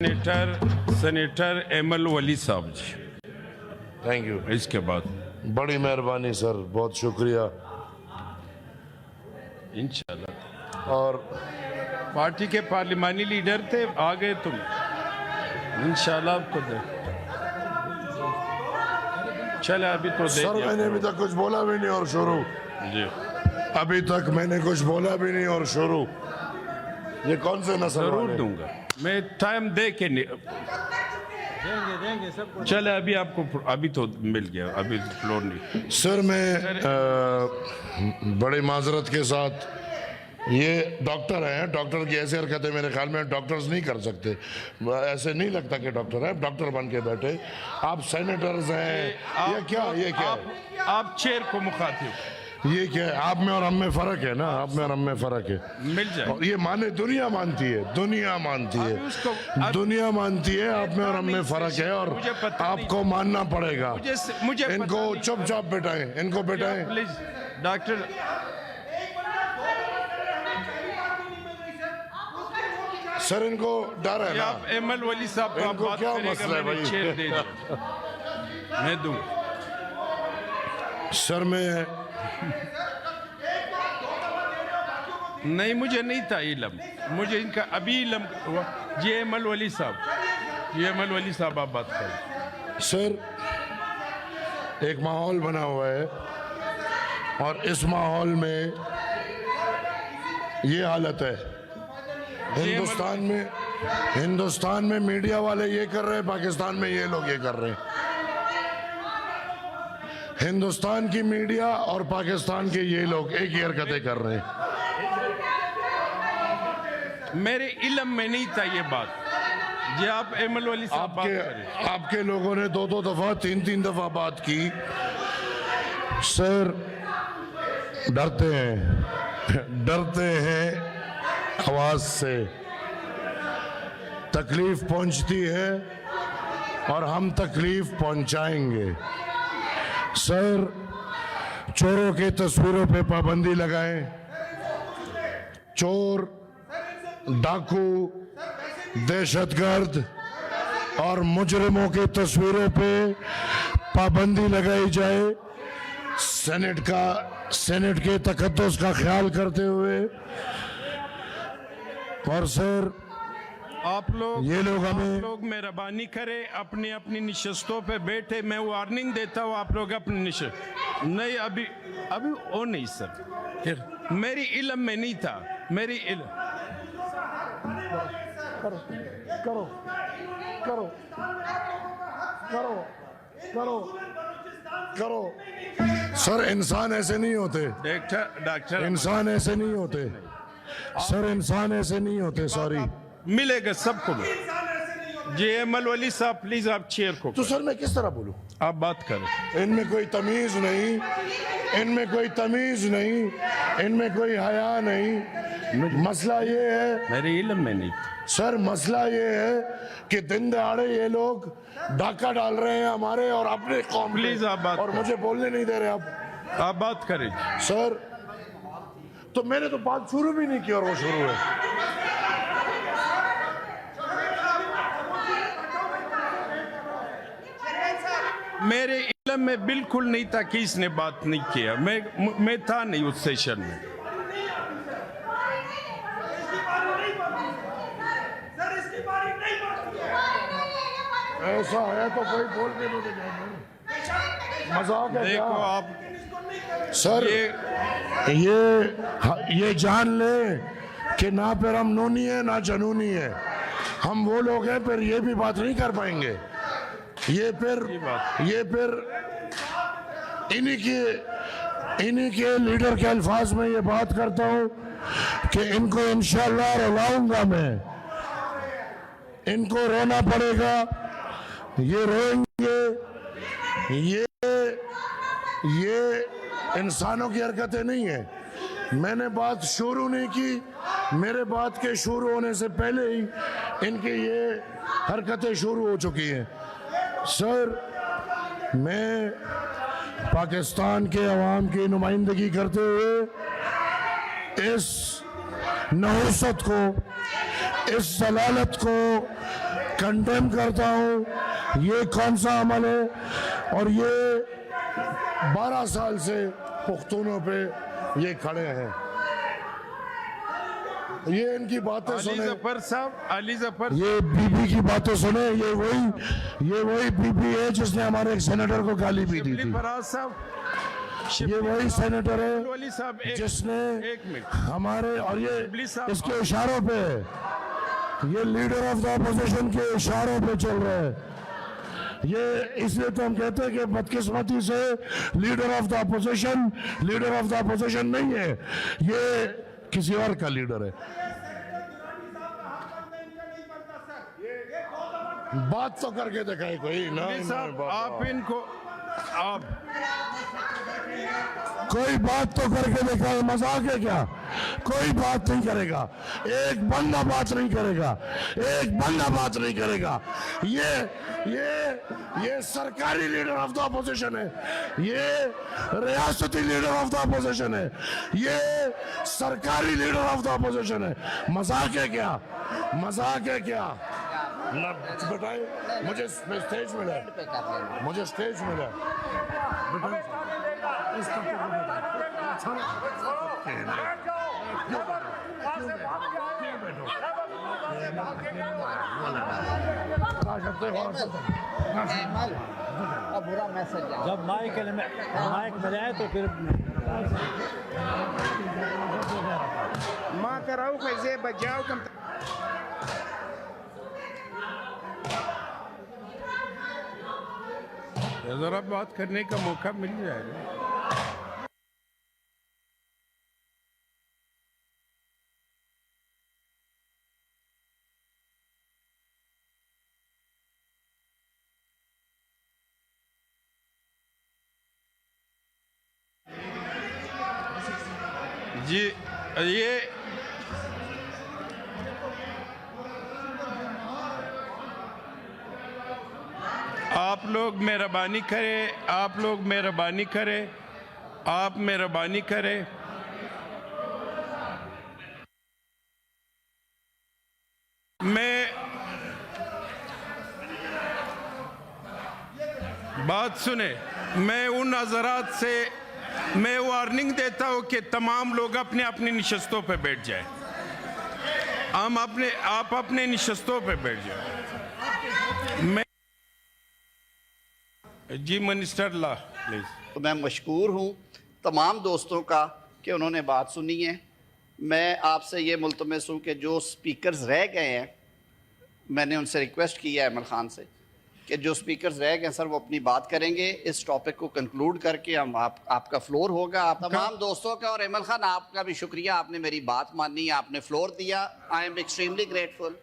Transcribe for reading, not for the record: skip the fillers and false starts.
Senator Emil वली साहब जी, thank you. इसके बाद बड़ी मेहरबानी सर, बहुत शुक्रिया। इंशाल्लाह और पार्टी के पार्लिमानी लीडर थे, आ गए तुम, इंशाल्लाह आपको दे। चले अभी तो दे सर दिया। मैंने अभी तक कुछ बोला भी नहीं और शुरू, जी अभी तक मैंने कुछ बोला भी नहीं और शुरू। ये कौन से नस्ल जरूर वाले? दूंगा मैं, टाइम दे के नहीं। देंगे सबको। चले अभी आपको, अभी तो मिल गया, अभी फ्लोर नहीं। सर मैं बड़ी माजरत के साथ, ये डॉक्टर हैं, डॉक्टर की ऐसी हरकतें मेरे ख्याल में डॉक्टर्स नहीं कर सकते। ऐसे नहीं लगता कि डॉक्टर है, डॉक्टर बन के बैठे आप सेनेटर्स हैं। ये क्या आप चेयर को मुखातिब, ये क्या है? आप में और हम में फर्क है ना, आप में और हम में फर्क है। मिल जाए। और ये माने दुनिया मानती है, दुनिया मानती अभी है, उसको- दुनिया मानती है। आप में और हम में फर्क है और मुझे पता नहीं। आपको मानना पड़ेगा। मुझे इनको चुपचाप बैठाएं, इनको बैठाएं। प्लीज डॉक्टर, सर इनको डर है ना, आप एमल वली साहब को आप इनको बात क्या करेगा, मसला है मैंने भाई? चेयर दे दी, मैं दूं। सर मैं नहीं, मुझे नहीं था इलम, मुझे इनका अभी इलम हुआ। जी एमल वली साहब, जी एमल वली साहब आप बात करें। सर एक माहौल बना हुआ है और इस माहौल में ये हालत है। हिंदुस्तान में मीडिया वाले ये कर रहे हैं, पाकिस्तान में ये लोग ये कर रहे हैं। हिंदुस्तान की मीडिया और पाकिस्तान के ये लोग एक ही हरकतें कर रहे हैं। मेरे इलम में नहीं था ये बात। जी आप एमल वली साहब बात करें। आपके लोगों ने दो दफा, तीन दफा बात की। सर डरते हैं आवाज से, तकलीफ पहुंचती है और हम तकलीफ पहुंचाएंगे। सर चोरों के तस्वीरों पे पाबंदी लगाएं, चोर, डाकू, दहशतगर्द और मुजरिमों के तस्वीरों पे पाबंदी लगाई जाए। सेनेट के तकद्दुस का ख्याल करते हुए। और सर आप लोग हमें मेहरबानी करें, अपनी अपनी निशस्तों पे बैठे। मैं वार्निंग देता हूँ, आप लोग अपनी निशस्त नहीं, अभी ओ नहीं सर, मेरी इलम में नहीं था, मेरी इलम। करो सर, इंसान ऐसे नहीं होते, डॉक्टर इंसान ऐसे नहीं होते सर, इंसान ऐसे नहीं होते। सॉरी, मिलेगा सबको। जी एमल वली साहब प्लीज आप चेयर को। तो सर मैं किस तरह बोलूं? आप बात करें। इनमें कोई तमीज नहीं, इनमें कोई तमीज नहीं, इनमें कोई हया नहीं। मसला ये है, मेरे इलम में नहीं। सर मसला ये है कि दिन दहाड़े ये लोग डाका डाल रहे हैं हमारे और अपने कौम पे। प्लीज आप बात और करें। मुझे बोलने नहीं दे रहे आप बात करें। सर तो मैंने तो बात शुरू भी नहीं की और वो शुरू है। मेरे इलम में बिल्कुल नहीं था कि इसने बात नहीं किया, मैं था नहीं उस सेशन में। ऐसा है तो कोई बोल के नहीं देगा। मजाक है देखो क्या? आप सर ये जान ले कि ना फिर हम नूनी है ना जनूनी है, हम वो लोग हैं फिर ये भी बात नहीं कर पाएंगे। ये फिर इन्हीं के लीडर के अल्फाज में ये बात करता हूँ कि इनको इंशाल्लाह रुलाऊंगा मैं, इनको रोना पड़ेगा, ये रोएंगे। ये इंसानों की हरकतें नहीं है। मैंने बात शुरू नहीं की, मेरे बात के शुरू होने से पहले ही इनकी ये हरकतें शुरू हो चुकी हैं। सर मैं पाकिस्तान के अवाम की नुमाइंदगी करते हुए इस नहुसत को, इस जलालत को कंडेम करता हूँ। ये कौन सा अमल है? और ये 12 साल से पुख्तूनों पे ये खड़े हैं। ये इनकी बातें अली सुने, जफर साहब, अली जफर, ये बीबी की बातें सुने। ये वही बीबी है जिसने हमारे एक सेनेटर को गाली भी दी शिबली थी। फराज साहब, ये वही सेनेटर है वली साहब, जिसने एक मिनट, हमारे, और ये शिबली साहब, इसके इशारों पे, ये लीडर ऑफ द अपोजिशन के इशारों पे चल रहे हैं। ये इसलिए तो हम कहते हैं कि बदकिस्मती से लीडर ऑफ द अपोजिशन नहीं है, ये किसी और का लीडर है। बात तो करके दिखाए कोई ना। शिबली साहब, आप इनको, आप कोई बात तो करके दिखाए। मजाक है क्या? कोई बात नहीं करेगा, एक बंदा बात नहीं करेगा, एक बंदा बात नहीं करेगा। ये सरकारी लीडर ऑफ द अपोजिशन है, ये रियासती लीडर ऑफ द अपोजिशन है, ये सरकारी लीडर ऑफ द अपोजिशन है। मजाक है क्या? मजाक है क्या? ना बताए, मुझे स्टेज मिला, मुझे स्टेज मिला। बुरा मैसेज है। जब माइक में आए तो फिर माँ कराओ कैसे बजाओ कम। जरा बात करने का मौका मिल जाएगा। जी, ये आप लोग मेहरबानी करें, आप लोग मेहरबानी करें, आप मेहरबानी करें। मैं बात सुने, मैं उन हजरात से मैं वार्निंग देता हूं कि तमाम लोग अपने अपनी निशस्तों पे बैठ जाएं। आप अपने निशस्तों पे बैठ जाएं। मैं जी मिनिस्टर ला प्लीज। तो मैं मशकूर हूँ तमाम दोस्तों का कि उन्होंने बात सुनी है। मैं आपसे ये मुल्तमस हूँ कि जो स्पीकर्स रह गए हैं, मैंने उनसे रिक्वेस्ट की है अमल ख़ान से कि जो स्पीकर्स रह गए सर वो अपनी बात करेंगे। इस टॉपिक को कंक्लूड करके हम आपका फ्लोर होगा। आप तमाम दोस्तों का और अमल ख़ान आपका भी शुक्रिया, आपने मेरी बात मानी, आपने फ्लोर दिया। I am extremely grateful.